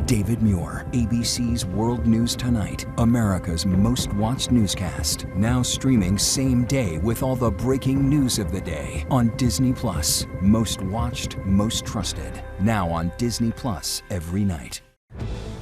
David Muir, ABC's World News Tonight, America's most watched newscast. Now streaming same day with all the breaking news of the day on Disney+. Most watched, most trusted. Now on Disney+ every night.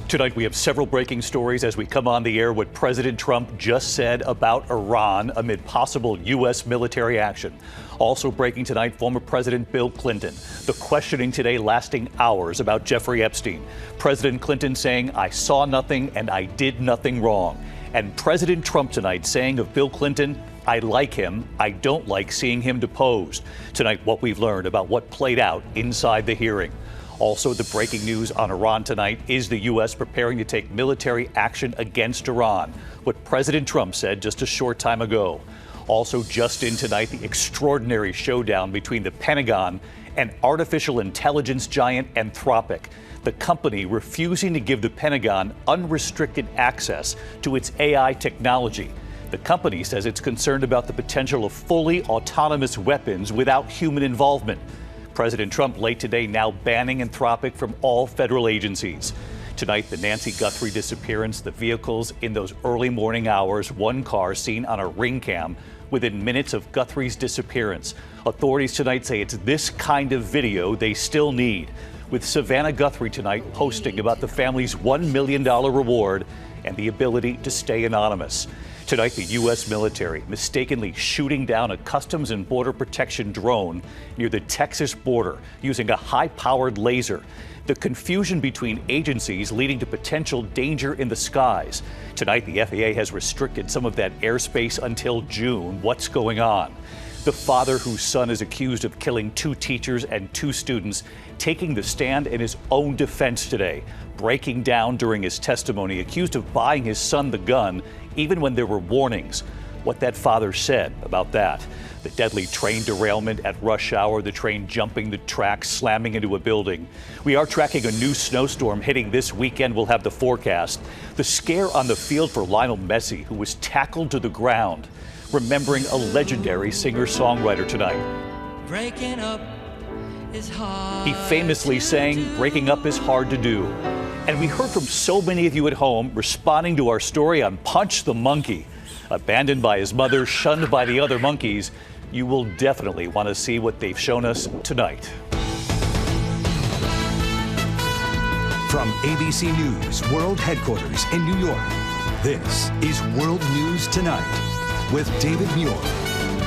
Tonight we have several breaking stories as we come on the air. What President Trump just said about Iran amid possible U.S. military action. Also breaking tonight, former President Bill Clinton. The questioning today lasting hours about Jeffrey Epstein. President Clinton saying, "I saw nothing and I did nothing wrong." And President Trump tonight saying of Bill Clinton, "I like him. I don't like seeing him deposed." Tonight, what we've learned about what played out inside the hearing. Also, the breaking news on Iran tonight is the U.S. preparing to take military action against Iran, what President Trump said just a short time ago. Also, just in tonight, the extraordinary showdown between the Pentagon and artificial intelligence giant Anthropic, the company refusing to give the Pentagon unrestricted access to its AI technology. The company says it's concerned about the potential of fully autonomous weapons without human involvement. President Trump late today now banning Anthropic from all federal agencies. Tonight, the Nancy Guthrie disappearance, the vehicles in those early morning hours, one car seen on a ring cam within minutes of Guthrie's disappearance. Authorities tonight say it's this kind of video they still need, with Savannah Guthrie tonight posting about the family's $1 million reward and the ability to stay anonymous. Tonight, the U.S. military mistakenly shooting down a Customs and Border Protection drone near the Texas border using a high-powered laser. The confusion between agencies leading to potential danger in the skies. Tonight, the FAA has restricted some of that airspace until June. What's going on? The father whose son is accused of killing 2 teachers and 2 students taking the stand in his own defense today, breaking down during his testimony, accused of buying his son the gun even when there were warnings. What that father said about that. The deadly train derailment at rush hour, the train jumping the tracks, slamming into a building. We are tracking a new snowstorm hitting this weekend. We'll have the forecast. The scare on the field for Lionel Messi, who was tackled to the ground. Remembering a legendary singer-songwriter tonight. Breaking up is hard. He famously sang, "Breaking up is hard to do." And we heard from so many of you at home responding to our story on Punch the Monkey. Abandoned by his mother, shunned by the other monkeys. You will definitely want to see what they've shown us tonight. From ABC News World Headquarters in New York, this is World News Tonight with David Muir.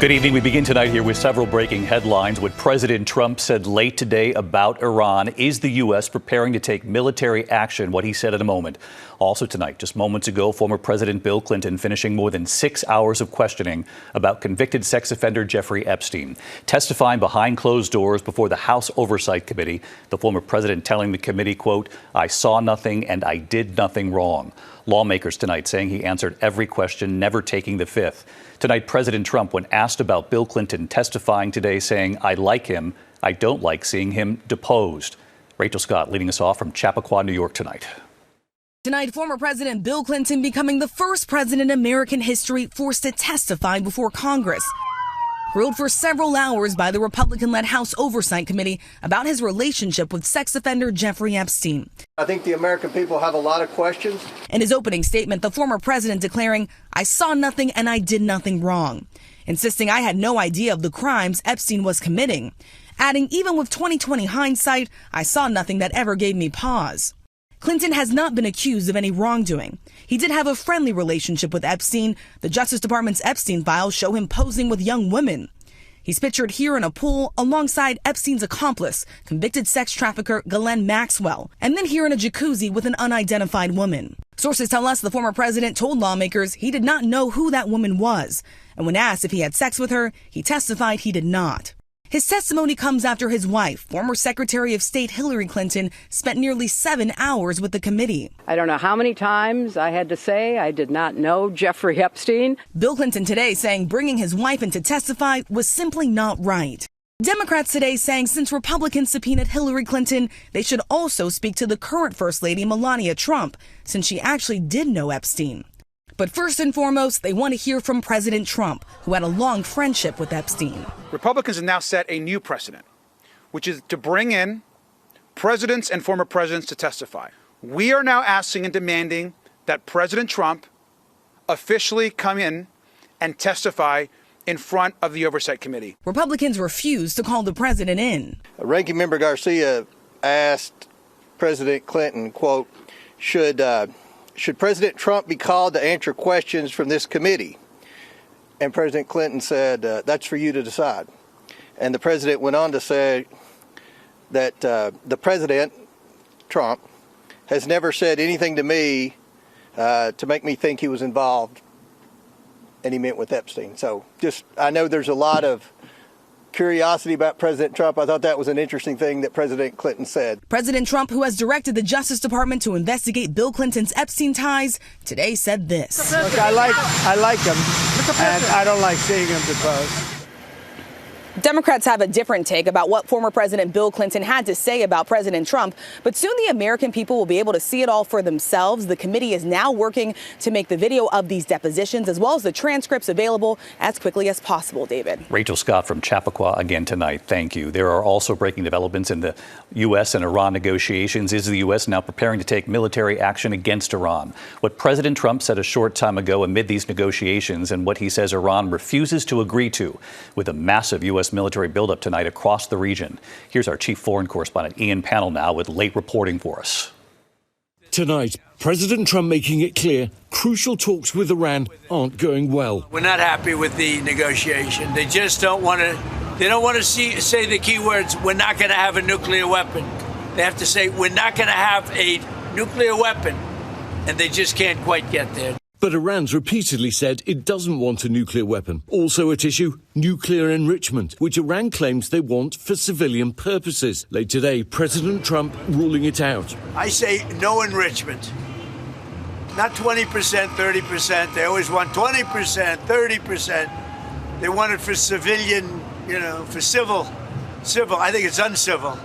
Good evening. We begin tonight here with several breaking headlines. What President Trump said late today about Iran. Is the U.S. preparing to take military action? What he said in a moment. Also tonight, just moments ago, former President Bill Clinton finishing more than 6 hours of questioning about convicted sex offender Jeffrey Epstein. Testifying behind closed doors before the House Oversight Committee, the former president telling the committee, quote, "I saw nothing and I did nothing wrong." Lawmakers tonight saying he answered every question, never taking the fifth. Tonight, President Trump, when asked about Bill Clinton, testifying today saying, "I like him. I don't like seeing him deposed." Rachel Scott leading us off from Chappaqua, New York tonight. Tonight, former President Bill Clinton becoming the first president in American history forced to testify before Congress. Grilled for several hours by the Republican-led House Oversight Committee about his relationship with sex offender Jeffrey Epstein. I think the American people have a lot of questions. In his opening statement, the former president declaring, "I saw nothing and I did nothing wrong," insisting I had no idea of the crimes Epstein was committing, adding, "Even with 20/20 hindsight, I saw nothing that ever gave me pause." Clinton has not been accused of any wrongdoing. He did have a friendly relationship with Epstein. The Justice Department's Epstein files show him posing with young women. He's pictured here in a pool alongside Epstein's accomplice, convicted sex trafficker Ghislaine Maxwell, and then here in a jacuzzi with an unidentified woman. Sources tell us the former president told lawmakers he did not know who that woman was, and when asked if he had sex with her, he testified he did not. His testimony comes after his wife, former Secretary of State Hillary Clinton, spent nearly 7 hours with the committee. I don't know how many times I had to say I did not know Jeffrey Epstein. Bill Clinton today saying bringing his wife in to testify was simply not right. Democrats today saying since Republicans subpoenaed Hillary Clinton, they should also speak to the current First Lady Melania Trump, since she actually did know Epstein. But first and foremost, they want to hear from President Trump, who had a long friendship with Epstein. Republicans have now set a new precedent, which is to bring in presidents and former presidents to testify. we are now asking and demanding that President Trump officially come in and testify in front of the Oversight Committee. Republicans refused to call the president in. Ranking Member Garcia asked President Clinton, quote, should President Trump be called to answer questions from this committee? And President Clinton said, that's for you to decide. And the president went on to say that the president, Trump, has never said anything to me to make me think he was involved, and he meant with Epstein. So I know there's a lot of curiosity about President Trump. I thought that was an interesting thing that President Clinton said. President Trump, who has directed the Justice Department to investigate Bill Clinton's Epstein ties, today said this. Look, I like him, and I don't like seeing him deposed. Democrats have a different take about what former President Bill Clinton had to say about President Trump, but soon the American people will be able to see it all for themselves. The committee is now working to make the video of these depositions as well as the transcripts available as quickly as possible, David. Rachel Scott from Chappaqua again tonight. Thank you. There are also breaking developments in the U.S. and Iran negotiations. Is the U.S. now preparing to take military action against Iran? What President Trump said a short time ago amid these negotiations and what he says Iran refuses to agree to with a massive U.S. military buildup tonight across the region. Here's our chief foreign correspondent, Ian Pannell, now with late reporting for us. Tonight, President Trump making it clear crucial talks with Iran aren't going well. We're not happy with the negotiation. They just don't want to. They don't want to say the key words. We're not going to have a nuclear weapon. They have to say we're not going to have a nuclear weapon, and they just can't quite get there. But Iran's repeatedly said it doesn't want a nuclear weapon. Also at issue, nuclear enrichment, which Iran claims they want for civilian purposes. Late today, President Trump ruling it out. I say no enrichment. Not 20%, 30%. They always want 20%, 30%. They want it for civilian, for civil. I think it's uncivil.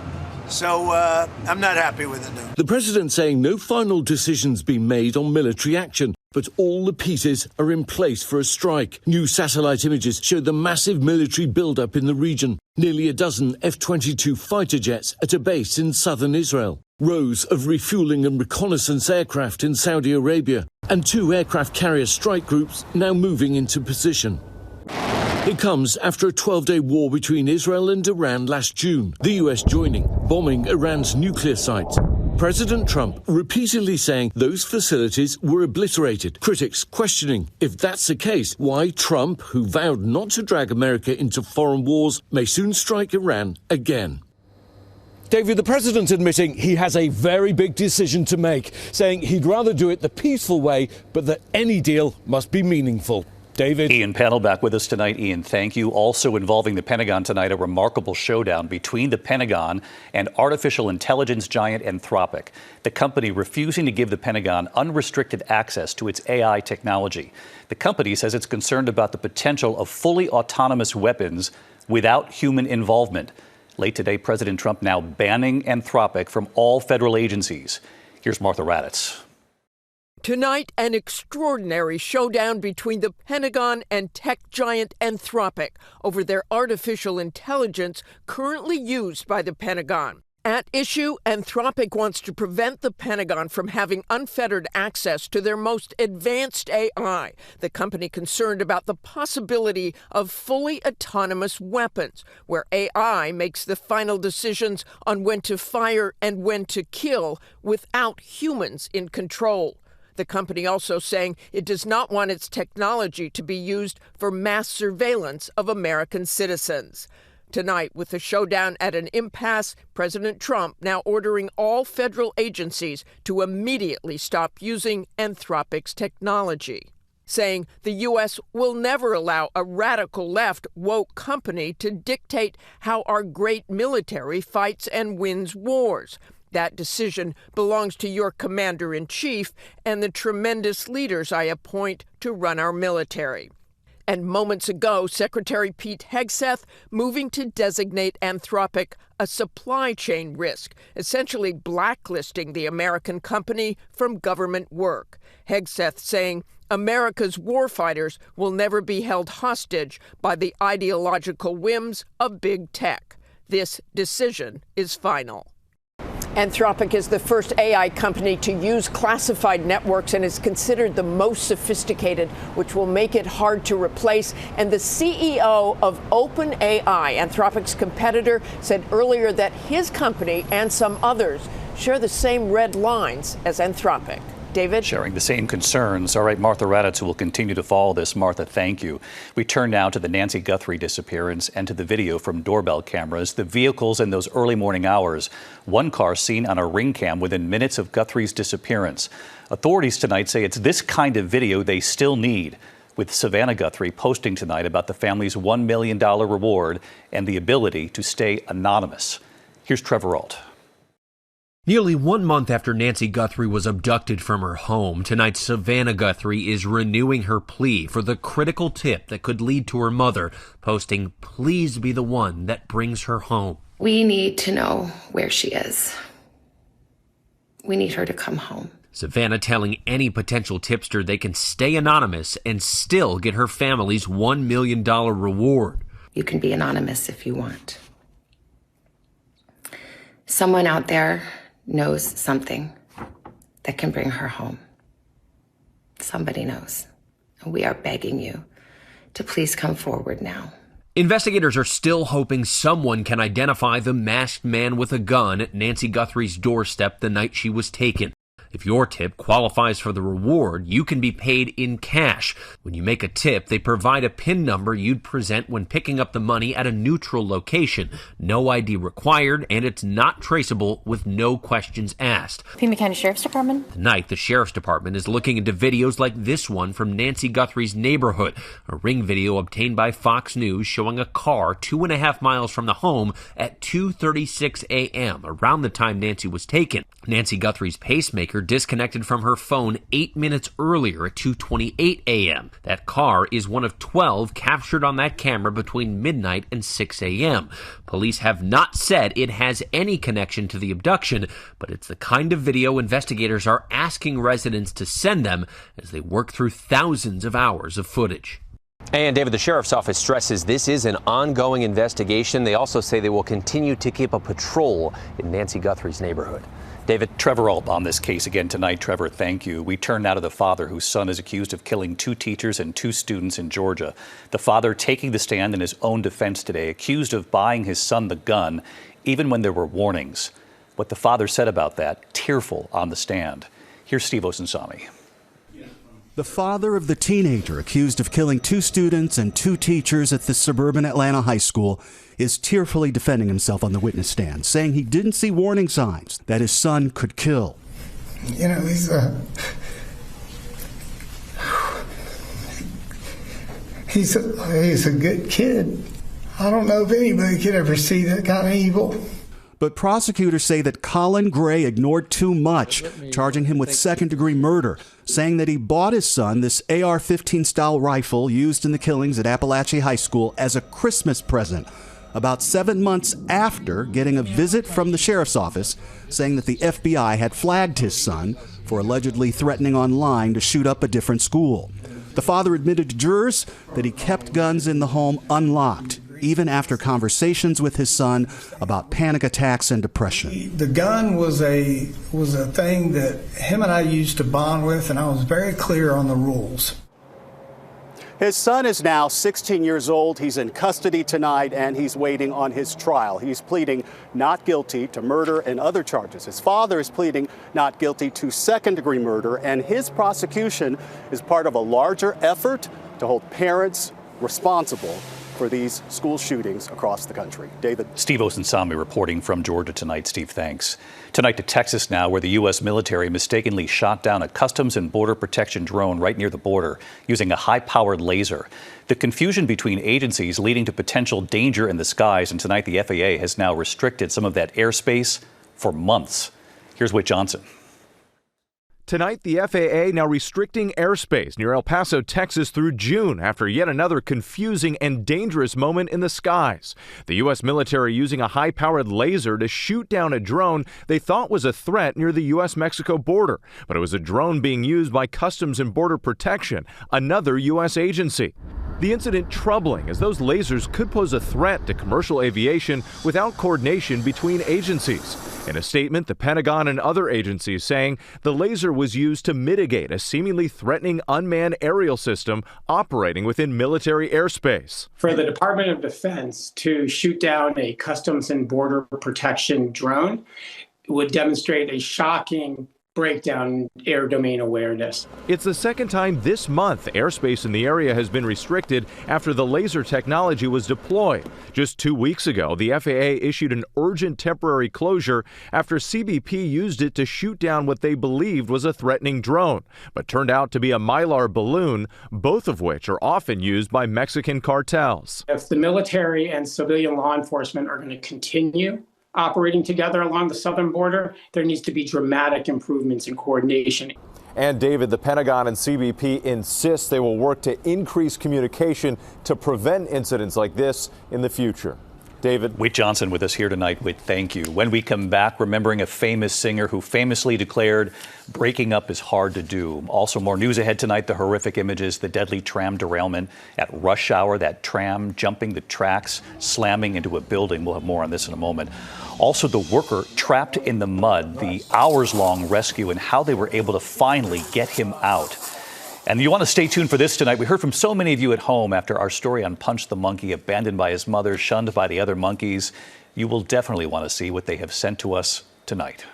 So I'm not happy with it, no. The president saying no final decision's been made on military action, but all the pieces are in place for a strike. New satellite images show the massive military build-up in the region. Nearly a dozen F-22 fighter jets at a base in southern Israel. Rows of refueling and reconnaissance aircraft in Saudi Arabia. And 2 aircraft carrier strike groups now moving into position. It comes after a 12-day war between Israel and Iran last June, the US joining, bombing Iran's nuclear sites. President Trump repeatedly saying those facilities were obliterated. Critics questioning if that's the case, why Trump, who vowed not to drag America into foreign wars, may soon strike Iran again. David, the president admitting he has a very big decision to make, saying he'd rather do it the peaceful way, but that any deal must be meaningful. David. Ian Pannell back with us tonight. Ian, thank you. Also involving the Pentagon tonight, a remarkable showdown between the Pentagon and artificial intelligence giant Anthropic, the company refusing to give the Pentagon unrestricted access to its AI technology. The company says it's concerned about the potential of fully autonomous weapons without human involvement. Late today, President Trump now banning Anthropic from all federal agencies. Here's Martha Raddatz. Tonight, an extraordinary showdown between the Pentagon and tech giant Anthropic over their artificial intelligence currently used by the Pentagon. At issue, Anthropic wants to prevent the Pentagon from having unfettered access to their most advanced AI, the company concerned about the possibility of fully autonomous weapons, where AI makes the final decisions on when to fire and when to kill without humans in control. The company also saying it does not want its technology to be used for mass surveillance of American citizens. Tonight, with the showdown at an impasse, President Trump now ordering all federal agencies to immediately stop using Anthropic's technology, saying the U.S. will never allow a radical left woke company to dictate how our great military fights and wins wars. That decision belongs to your commander-in-chief and the tremendous leaders I appoint to run our military. And moments ago, Secretary Pete Hegseth moving to designate Anthropic a supply chain risk, essentially blacklisting the American company from government work. Hegseth saying America's warfighters will never be held hostage by the ideological whims of big tech. This decision is final. Anthropic is the first AI company to use classified networks and is considered the most sophisticated, which will make it hard to replace. And the CEO of OpenAI, Anthropic's competitor, said earlier that his company and some others share the same red lines as Anthropic. David? Sharing the same concerns. All right, Martha Raddatz, who will continue to follow this. Martha, thank you. We turn now to the Nancy Guthrie disappearance and to the video from doorbell cameras. The vehicles in those early morning hours. One car seen on a ring cam within minutes of Guthrie's disappearance. Authorities tonight say it's this kind of video they still need, with Savannah Guthrie posting tonight about the family's $1 million reward and the ability to stay anonymous. Here's Trevor Ault. Nearly 1 month after Nancy Guthrie was abducted from her home, tonight Savannah Guthrie is renewing her plea for the critical tip that could lead to her mother, posting, "Please be the one that brings her home." We need to know where she is. We need her to come home. Savannah telling any potential tipster they can stay anonymous and still get her family's $1 million reward. You can be anonymous if you want. Someone out there knows something that can bring her home. Somebody knows. And we are begging you to please come forward now. Investigators are still hoping someone can identify the masked man with a gun at Nancy Guthrie's doorstep the night she was taken. If your tip qualifies for the reward, you can be paid in cash. When you make a tip, they provide a PIN number you'd present when picking up the money at a neutral location. No ID required, and it's not traceable with no questions asked. Pima County Sheriff's Department. Tonight, the Sheriff's Department is looking into videos like this one from Nancy Guthrie's neighborhood, a ring video obtained by Fox News showing a car 2.5 miles from the home at 2:36 a.m., around the time Nancy was taken. Nancy Guthrie's pacemaker disconnected from her phone 8 minutes earlier at 2:28 a.m. That car is one of 12 captured on that camera between midnight and 6 a.m. Police have not said it has any connection to the abduction, but it's the kind of video investigators are asking residents to send them as they work through thousands of hours of footage. And David, the sheriff's office stresses this is an ongoing investigation. They also say they will continue to keep a patrol in Nancy Guthrie's neighborhood. David? Trevor Ault on this case again tonight. Trevor, thank you. We turn now to the father whose son is accused of killing 2 teachers and 2 students in Georgia. The father taking the stand in his own defense today, accused of buying his son the gun, even when there were warnings. What the father said about that, tearful on the stand. Here's Steve Osensami. The father of the teenager accused of killing 2 students and 2 teachers at the suburban Atlanta high school is tearfully defending himself on the witness stand, saying he didn't see warning signs that his son could kill. You know, he's a good kid. I don't know if anybody could ever see that kind of evil. But prosecutors say that Colin Gray ignored too much, charging him with second-degree murder, saying that he bought his son this AR-15 style rifle used in the killings at Appalachia High School as a Christmas present, about 7 months after getting a visit from the sheriff's office saying that the FBI had flagged his son for allegedly threatening online to shoot up a different school. The father admitted to jurors that he kept guns in the home unlocked, even after conversations with his son about panic attacks and depression. The gun was a thing that him and I used to bond with, and I was very clear on the rules. His son is now 16 years old. He's in custody tonight, and he's waiting on his trial. He's pleading not guilty to murder and other charges. His father is pleading not guilty to second-degree murder, and his prosecution is part of a larger effort to hold parents responsible for these school shootings across the country. David? Steve Osensami reporting from Georgia tonight. Steve, thanks. Tonight to Texas now, where the U.S. military mistakenly shot down a Customs and Border Protection drone right near the border using a high-powered laser. The confusion between agencies leading to potential danger in the skies, and tonight the FAA has now restricted some of that airspace for months. Here's Whit Johnson. Tonight, the FAA now restricting airspace near El Paso, Texas through June after yet another confusing and dangerous moment in the skies. The U.S. military using a high-powered laser to shoot down a drone they thought was a threat near the U.S.-Mexico border. But it was a drone being used by Customs and Border Protection, another U.S. agency. The incident troubling, as those lasers could pose a threat to commercial aviation without coordination between agencies. In a statement, the Pentagon and other agencies saying the laser was used to mitigate a seemingly threatening unmanned aerial system operating within military airspace. For the Department of Defense to shoot down a Customs and Border Protection drone would demonstrate a shocking breakdown in air domain awareness. It's the second time this month airspace in the area has been restricted after the laser technology was deployed. Just 2 weeks ago, the FAA issued an urgent temporary closure after CBP used it to shoot down what they believed was a threatening drone, but turned out to be a Mylar balloon, both of which are often used by Mexican cartels. If the military and civilian law enforcement are going to continue operating together along the southern border, there needs to be dramatic improvements in coordination. And David, the Pentagon and CBP insist they will work to increase communication to prevent incidents like this in the future. David. Whit Johnson with us here tonight. Whit, thank you. When we come back, remembering a famous singer who famously declared breaking up is hard to do. Also, more news ahead tonight, the horrific images, the deadly tram derailment at rush hour, that tram jumping the tracks, slamming into a building. We'll have more on this in a moment. Also, the worker trapped in the mud, the hours-long rescue, and how they were able to finally get him out. And you want to stay tuned for this tonight. We heard from so many of you at home after our story on Punch the Monkey, abandoned by his mother, shunned by the other monkeys. You will definitely want to see what they have sent to us tonight.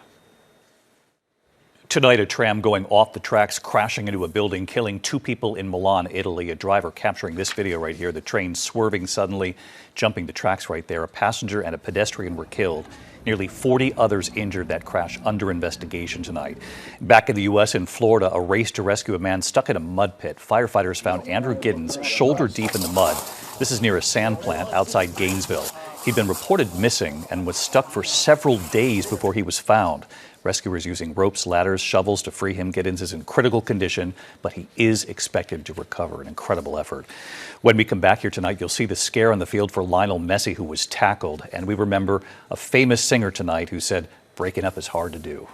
Tonight, a tram going off the tracks, crashing into a building, killing 2 people in Milan, Italy. A driver capturing this video right here, the train swerving suddenly, jumping the tracks right there. A passenger and a pedestrian were killed. Nearly 40 others injured. That crash under investigation tonight. Back in the U.S., in Florida, a race to rescue a man stuck in a mud pit. Firefighters found Andrew Giddens shoulder deep in the mud. This is near a sand plant outside Gainesville. He'd been reported missing and was stuck for several days before he was found. Rescuers using ropes, ladders, shovels to free him. Giddens is in critical condition, but he is expected to recover. An incredible effort. When we come back here tonight, you'll see the scare on the field for Lionel Messi, who was tackled. And we remember a famous singer tonight who said, breaking up is hard to do.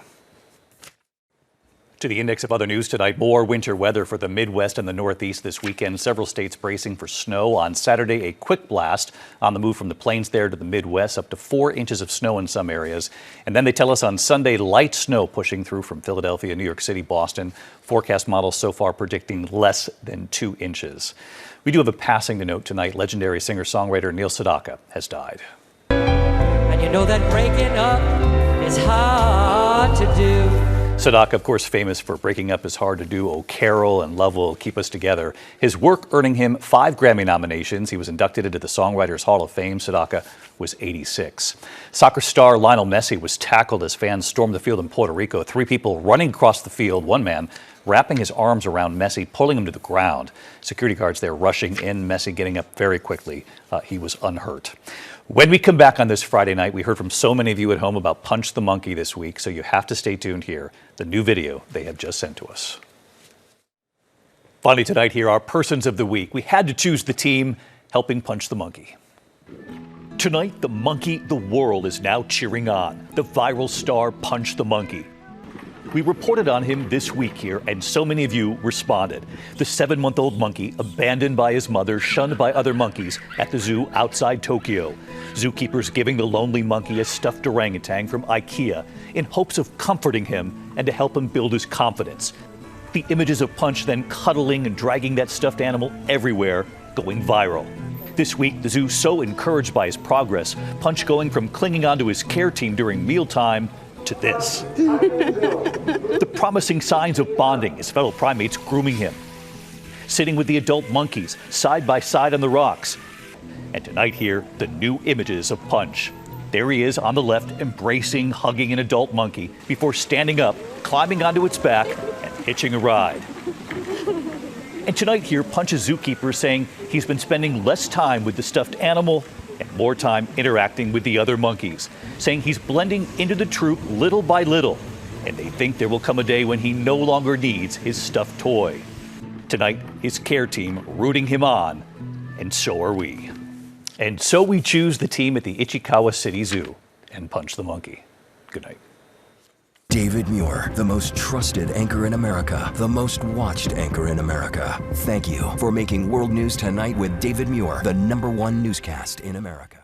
To the index of other news tonight, more winter weather for the Midwest and the Northeast this weekend. Several states bracing for snow. On Saturday, a quick blast on the move from the plains there to the Midwest, up to 4 inches of snow in some areas. And then they tell us on Sunday, light snow pushing through from Philadelphia, New York City, Boston. Forecast models so far predicting less than 2 inches. We do have a passing to note tonight. Legendary singer-songwriter Neil Sedaka has died. And you know that breaking up is hard to do. Sedaka, of course, famous for Breaking Up Is Hard to Do, Oh Carol, and Love Will Keep Us Together. His work earning him 5 Grammy nominations. He was inducted into the Songwriters Hall of Fame. Sedaka was 86. Soccer star Lionel Messi was tackled as fans stormed the field in Puerto Rico. 3 people running across the field, one man wrapping his arms around Messi, pulling him to the ground. Security guards there rushing in, Messi getting up very quickly. He was unhurt. When we come back on this Friday night, we heard from so many of you at home about Punch the Monkey this week, so you have to stay tuned here. The new video they have just sent to us. Finally tonight here, our Persons of the Week. We had to choose the team helping Punch the Monkey. Tonight, the monkey the world is now cheering on, the viral star Punch the Monkey. We reported on him this week here, and so many of you responded. The 7-month-old monkey abandoned by his mother, shunned by other monkeys at the zoo outside Tokyo. Zookeepers giving the lonely monkey a stuffed orangutan from IKEA in hopes of comforting him and to help him build his confidence. The images of Punch then cuddling and dragging that stuffed animal everywhere, going viral. This week, the zoo so encouraged by his progress, Punch going from clinging onto his care team during mealtime to this. The promising signs of bonding, his fellow primates grooming him. Sitting with the adult monkeys, side by side on the rocks. And tonight here, the new images of Punch. There he is on the left, embracing, hugging an adult monkey before standing up, climbing onto its back, and hitching a ride. And tonight here, Punch's zookeeper saying he's been spending less time with the stuffed animal and more time interacting with the other monkeys, saying he's blending into the troop little by little, and they think there will come a day when he no longer needs his stuffed toy. Tonight, his care team rooting him on, and so are we. And so we choose the team at the Ichikawa City Zoo and Punch the Monkey. Good night. David Muir, the most trusted anchor in America, the most watched anchor in America. Thank you for making World News Tonight with David Muir the #1 newscast in America.